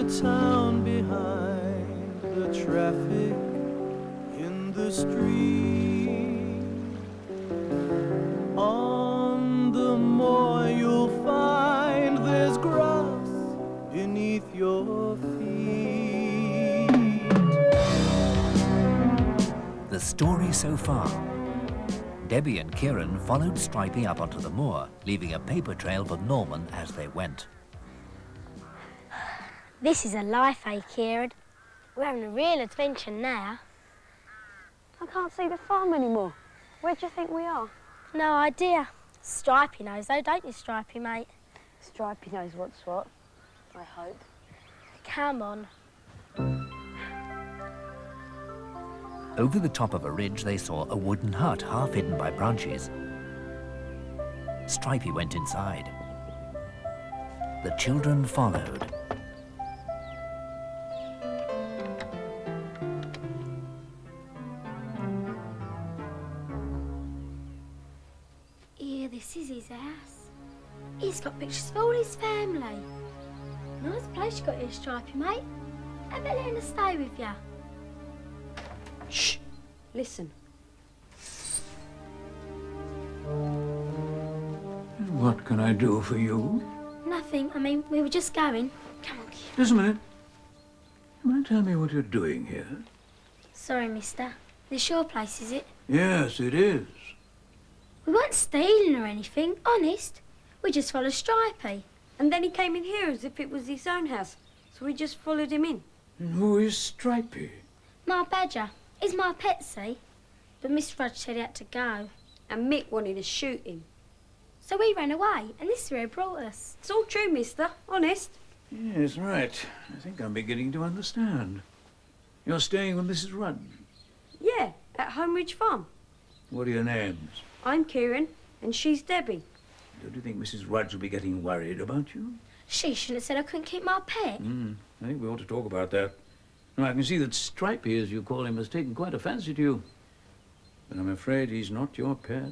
the town behind, the traffic in the street. On the moor you'll find there's grass beneath your feet. The story so far. Debbie and Kieran followed Stripey up onto the moor, leaving a paper trail for Norman as they went. This is a life, eh, Kieran? We're having a real adventure now. I can't see the farm anymore. Where do you think we are? No idea. Stripey knows though, don't you, Stripey, mate? Stripey knows what's what, I hope. Come on. Over the top of a ridge, they saw a wooden hut half hidden by branches. Stripey went inside. The children followed. Here, this is his house. He's got pictures of all his family. Nice place you got here, Stripey, mate. I bet Lena stay with you. Shh! Listen. What can I do for you? Nothing. I mean, we were just going. Come on, Kieran. Just a minute. You might tell me what you're doing here? Sorry, mister. This your place, is it? Yes, it is. We weren't stealing or anything, honest. We just followed Stripey. And then he came in here as if it was his own house, so we just followed him in. And who is Stripey? My badger. He's my pet, see? But Miss Rudge said he had to go. And Mick wanted to shoot him. So we ran away, and this is where he brought us. It's all true, mister. Honest. Yes, right. I think I'm beginning to understand. You're staying with Mrs. Rudd? Yeah, at Homeridge Farm. What are your names? I'm Kieran, and she's Debbie. Don't you think Mrs. Rudge will be getting worried about you? She shouldn't have said I couldn't keep my pet. I think we ought to talk about that. Now, I can see that Stripey, as you call him, has taken quite a fancy to you. But I'm afraid he's not your pet.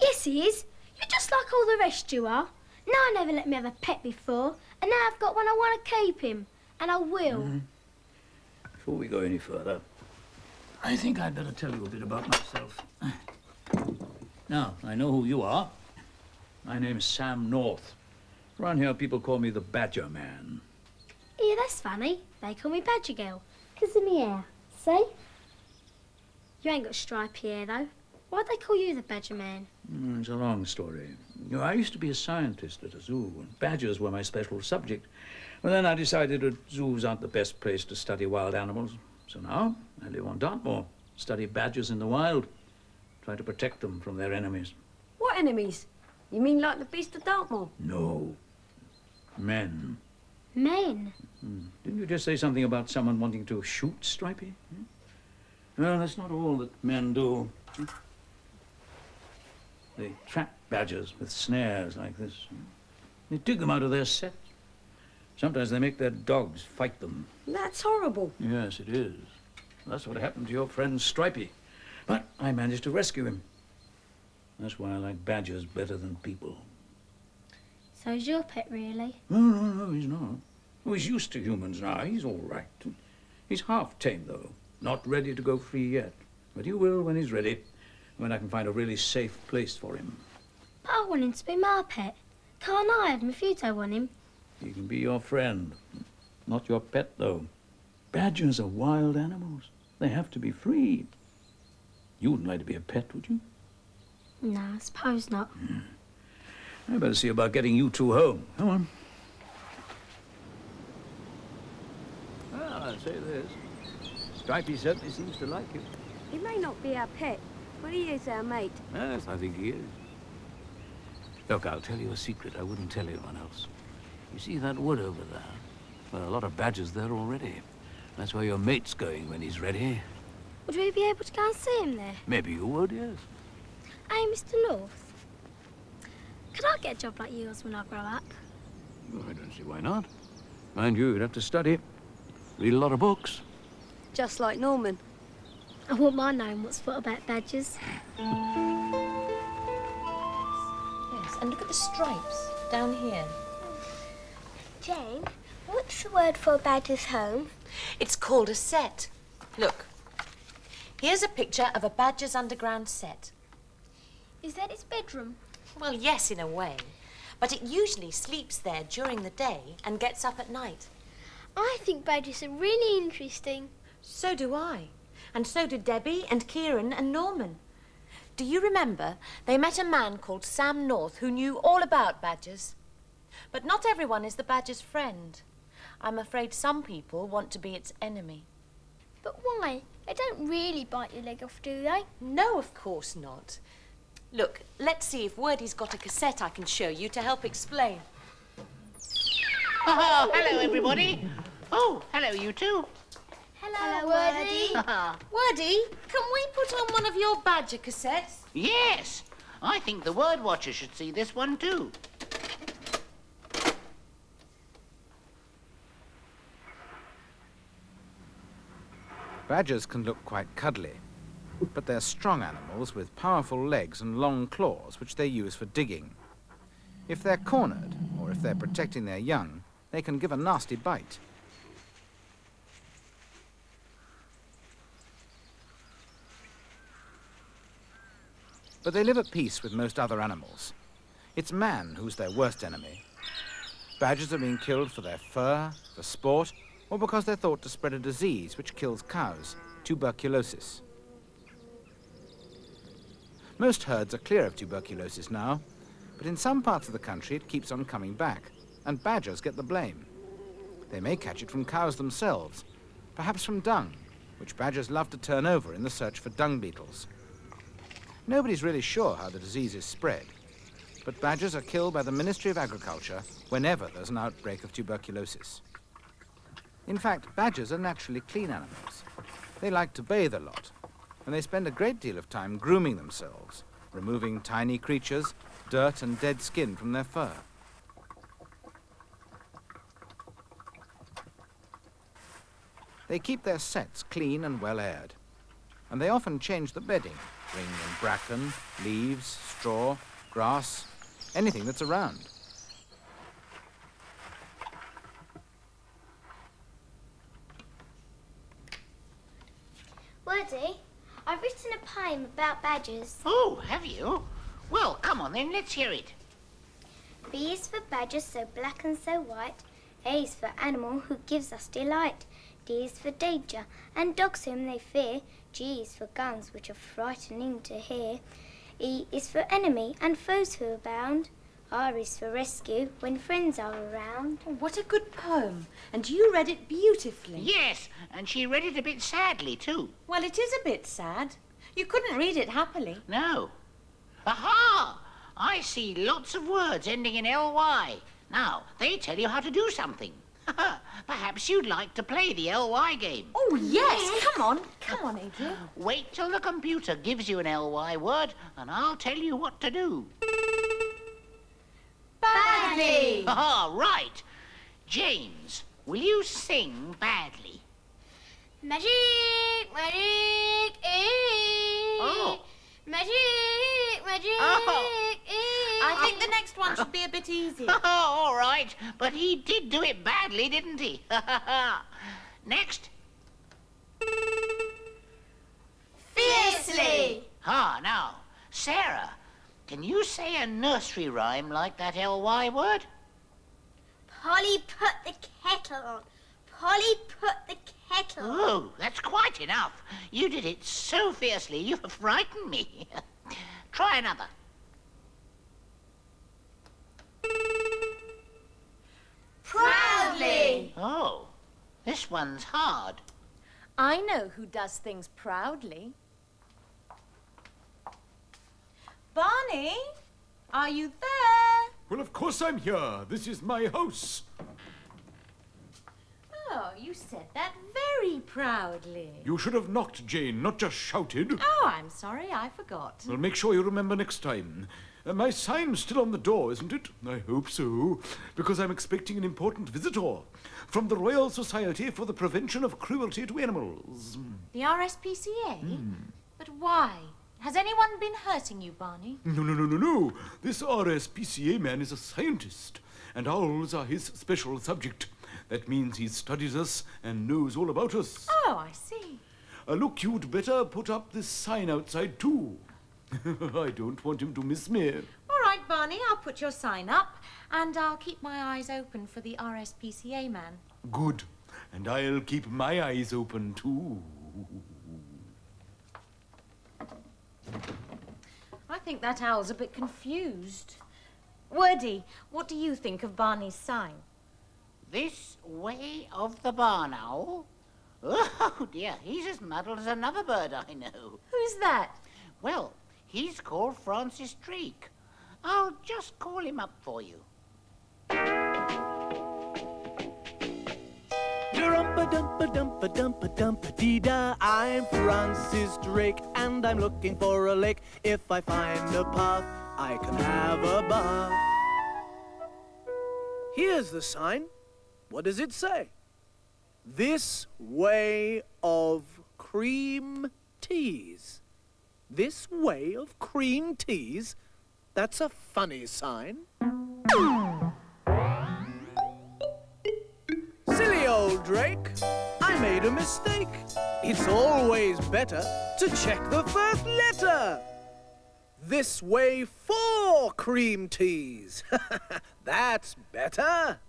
Yes, he is. You're just like all the rest you are. No, I never let me have a pet before, and now I've got one I want to keep him. And I will. Before we go any further, I think I'd better tell you a bit about myself. Now, I know who you are. My name's Sam North. Around here, people call me the Badger Man. Yeah, that's funny. They call me Badger Girl. 'Cause of me hair. See? You ain't got stripy hair, though. Why'd they call you the Badger Man? It's a long story. You know, I used to be a scientist at a zoo, and badgers were my special subject. But then I decided that zoos aren't the best place to study wild animals. So now I live on Dartmoor, study badgers in the wild, try to protect them from their enemies. What enemies? You mean like the beast of Dartmoor? No. Men. Men? Didn't you just say something about someone wanting to shoot Stripey? Well, that's not all that men do. They trap badgers with snares like this. They dig them out of their set. Sometimes they make their dogs fight them. That's horrible. Yes, it is. That's what happened to your friend Stripey. But I managed to rescue him. That's why I like badgers better than people. So is your pet, really? No, he's not. Oh, he's used to humans now. He's all right. He's half tame, though. Not ready to go free yet. But he will when he's ready, when I can find a really safe place for him. But I want him to be my pet. Can't I have him if you don't want him? He can be your friend. Not your pet, though. Badgers are wild animals. They have to be free. You wouldn't like to be a pet, would you? No, I suppose not. I better see about getting you two home. Come on. Well, I'll say this. Stripey certainly seems to like you. He may not be our pet, but he is our mate. Yes, I think he is. Look, I'll tell you a secret I wouldn't tell anyone else. You see that wood over there? Well, a lot of badgers there already. That's where your mate's going when he's ready. Would we be able to go and see him there? Maybe you would, yes. Hey, Mr. North. Could I get a job like yours when I grow up? Well, I don't see why not. Mind you, you'd have to study. Read a lot of books. Just like Norman. I wouldn't mind knowing what's what about badgers. Yes, and look at the stripes down here. Jane, what's What's the word for a badger's home? It's called a set. Look, here's a picture of a badger's underground set. Is that its bedroom? Well, yes, in a way. But it usually sleeps there during the day and gets up at night. I think badgers are really interesting. So do I. And so do Debbie and Kieran and Norman. Do you remember they met a man called Sam North who knew all about badgers? But not everyone is the badger's friend. I'm afraid some people want to be its enemy. But why? They don't really bite your leg off, do they? No, of course not. Look, let's see if Wordy's got a cassette I can show you to help explain. Oh, hello, everybody. Oh, hello, you two. Hello, Wordy. Wordy, can we put on one of your badger cassettes? Yes, I think the word watcher should see this one too. Badgers can look quite cuddly, but they're strong animals with powerful legs and long claws which they use for digging. If they're cornered, or if they're protecting their young, they can give a nasty bite. But they live at peace with most other animals. It's man who's their worst enemy. Badgers are being killed for their fur, for sport, or because they're thought to spread a disease which kills cows, tuberculosis. Most herds are clear of tuberculosis now, but in some parts of the country it keeps on coming back, and badgers get the blame. They may catch it from cows themselves, perhaps from dung, which badgers love to turn over in the search for dung beetles. Nobody's really sure how the disease is spread, but badgers are killed by the Ministry of Agriculture whenever there's an outbreak of tuberculosis. In fact, badgers are naturally clean animals. They like to bathe a lot, and they spend a great deal of time grooming themselves, removing tiny creatures, dirt and dead skin from their fur. They keep their sets clean and well aired, and they often change the bedding, bringing in bracken, leaves, straw, grass, anything that's around. Wordy, I've written a poem about badgers. Oh, have you? Well, come on then, let's hear it. B is for badger, so black and so white. A is for animal who gives us delight. D is for danger and dogs whom they fear. G is for guns which are frightening to hear. E is for enemy and foes who abound. R is for rescue when friends are around. Oh, what a good poem. And you read it beautifully. Yes, and she read it a bit sadly too. Well, it is a bit sad. You couldn't read it happily. No. Aha! I see lots of words ending in ly. Now, they tell you how to do something. Perhaps you'd like to play the ly game. Oh, yes. Come on, Adrian. Wait till the computer gives you an ly word, and I'll tell you what to do. Badly. Ah, right. James, will you sing badly? Magic, magic, Oh. Magic, magic, Oh. I think the next one should be a bit easier. Oh, all right. But he did do it badly, didn't he? Next. Fiercely. Now, Sarah, can you say a nursery rhyme like that ly word? Polly put the kettle on. Polly put the kettle on. Oh, that's quite enough. You did it so fiercely, you have frightened me. Try another. Proudly. Oh, this one's hard. I know who does things proudly. Barney, are you there? Well, of course I'm here. This is my house. Oh, you said that very proudly. You should have knocked, Jane, not just shouted. Oh, I'm sorry, I forgot. Well, make sure you remember next time. My sign's still on the door, isn't it? I hope so, because I'm expecting an important visitor from the Royal Society for the Prevention of Cruelty to Animals. The RSPCA? But why? Has anyone been hurting you, Barney? No. This RSPCA man is a scientist, and owls are his special subject. That means he studies us and knows all about us. Oh, I see. Look, you'd better put up this sign outside too. I don't want him to miss me. All right, Barney, I'll put your sign up and I'll keep my eyes open for the RSPCA man. Good. And I'll keep my eyes open too. I think that owl's a bit confused. Wordy, what do you think of Barney's sign? This way of the barn owl? Oh, dear, he's as muddled as another bird I know. Who's that? Well, he's called Francis Drake. I'll just call him up for you. Dumpa-dumpa-dumpa-dumpa-dumpa-dee-da. I'm Francis Drake, and I'm looking for a lake. If I find a path, I can have a bath. Here's the sign. What does it say? This way of cream teas. This way of cream teas? That's a funny sign. Silly old Drake, I made a mistake. It's always better to check the first letter. This way for cream teas. That's better.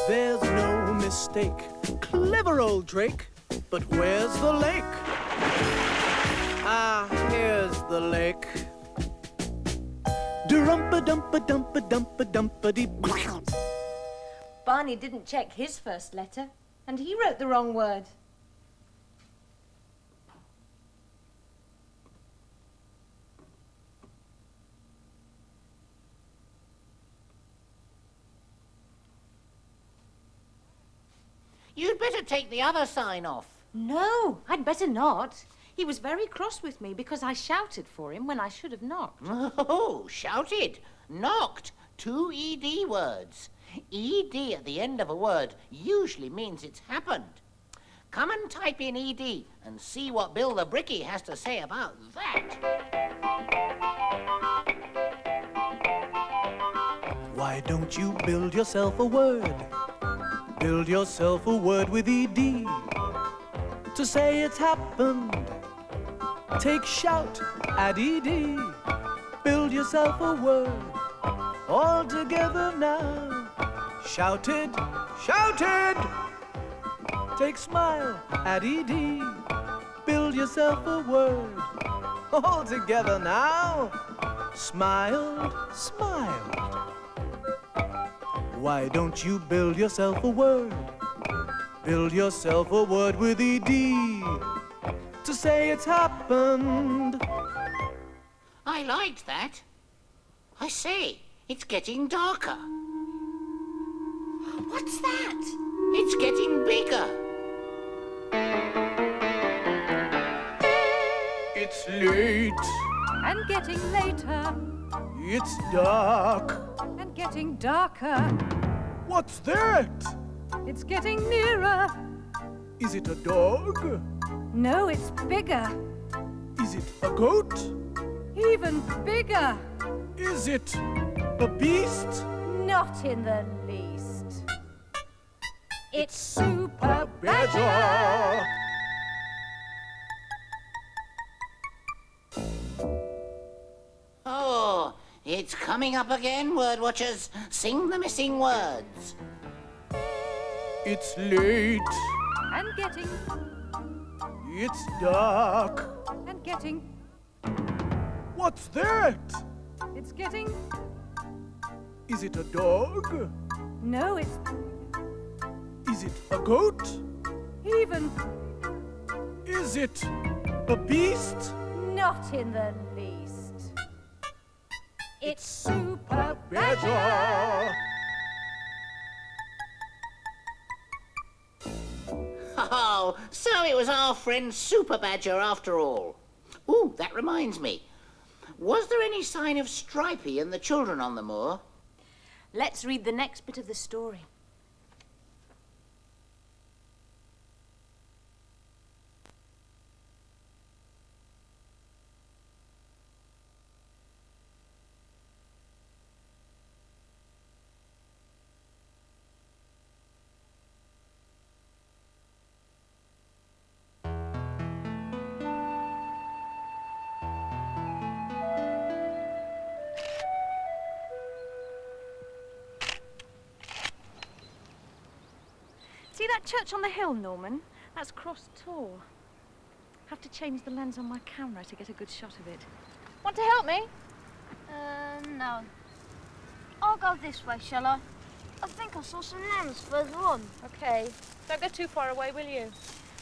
There's no mistake. Clever old Drake. But where's the lake? Ah, here's the lake. Durumpa-dumpa-dumpa-dumpa-dumpa-dee. Barney didn't check his first letter, and he wrote the wrong word. You'd better take the other sign off. No, I'd better not. He was very cross with me because I shouted for him when I should have knocked. Oh, shouted. Knocked. 2 ED words. ED at the end of a word usually means it's happened. Come and type in ED and see what Bill the Brickie has to say about that. Why don't you build yourself a word? Build yourself a word with ED. To say it's happened, take shout, add ED. Build yourself a word, all together now. Shouted, shouted. Take smile, add ED. Build yourself a word, all together now. Smiled, smiled. Why don't you build yourself a word? Build yourself a word with ED. To say it's happened. I liked that. I say, it's getting darker. What's that? It's getting bigger. It's late. And getting later. It's dark. And getting darker. What's that? It's getting nearer. Is it a dog? No, it's bigger. Is it a goat? Even bigger. Is it a beast? Not in the least. It's Super Badger. Oh, it's coming up again, word watchers. Sing the missing words. It's late. And getting. It's dark. And getting. What's that? It's getting. Is it a dog? No, it's. Is it a goat? Even. Is it a beast? Not in the least. It's Super Badger. Oh, so it was our friend Super Badger after all. Ooh, that reminds me. Was there any sign of Stripey and the children on the moor? Let's read the next bit of the story. See that church on the hill, Norman? That's Cross Tor. Have to change the lens on my camera to get a good shot of it. Want to help me? No. I'll go this way, shall I? I think I saw some lambs further on. OK. Don't go too far away, will you?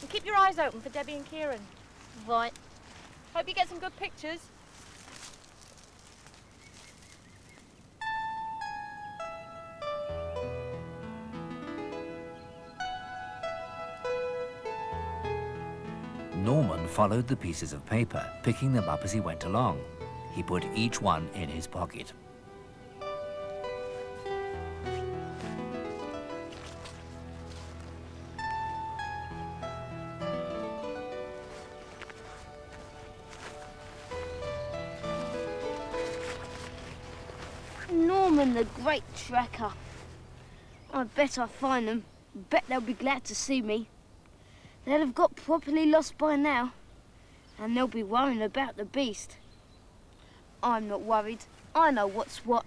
And keep your eyes open for Debbie and Kieran. Right. Hope you get some good pictures. Norman followed the pieces of paper, picking them up as he went along. He put each one in his pocket. Norman, the great tracker. I bet I find them. Bet they'll be glad to see me. They'll have got properly lost by now, and they'll be worrying about the beast. I'm not worried. I know what's what.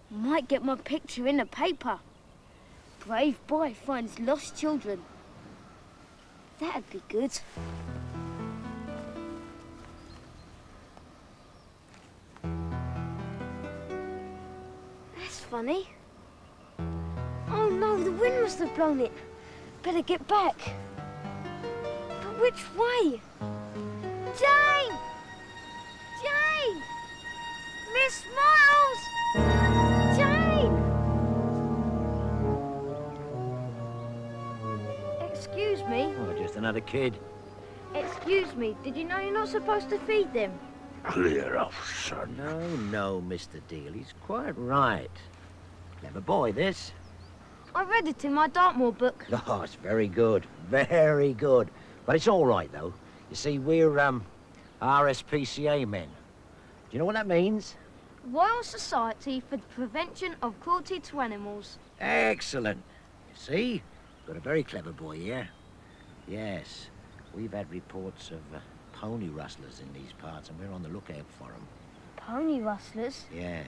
Might get my picture in the paper. Brave boy finds lost children. That'd be good. That's funny. Oh no, the wind must have blown it. Better get back. But which way? Jane! Jane! Miss Miles! Jane! Excuse me. Oh, just another kid. Excuse me, did you know you're not supposed to feed them? Clear off, son. No, Mr. Deal. He's quite right. Clever boy, this. I read it in my Dartmoor book. Oh, it's very good. Very good. But it's all right, though. You see, we're, RSPCA men. Do you know what that means? Royal Society for the Prevention of Cruelty to Animals. Excellent. You see? Got a very clever boy here. Yes. We've had reports of pony rustlers in these parts, and we're on the lookout for them. Pony rustlers? Yes.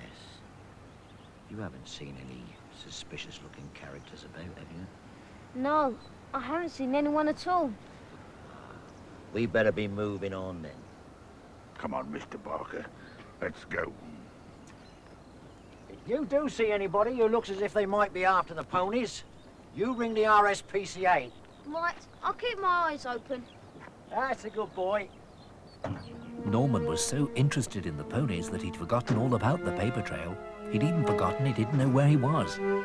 You haven't seen any suspicious-looking characters about, have you? No, I haven't seen anyone at all. We better be moving on, then. Come on, Mr. Barker. Let's go. If you do see anybody who looks as if they might be after the ponies, you ring the RSPCA. Right, I'll keep my eyes open. That's a good boy. Norman was so interested in the ponies that he'd forgotten all about the paper trail. He'd even forgotten he didn't know where he was. Hey, look!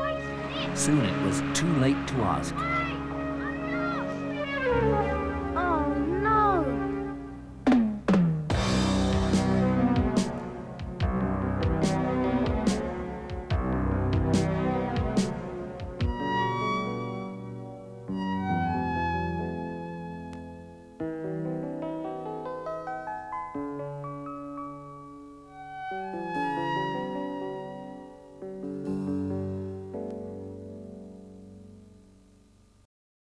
Wait! Soon it was too late to ask.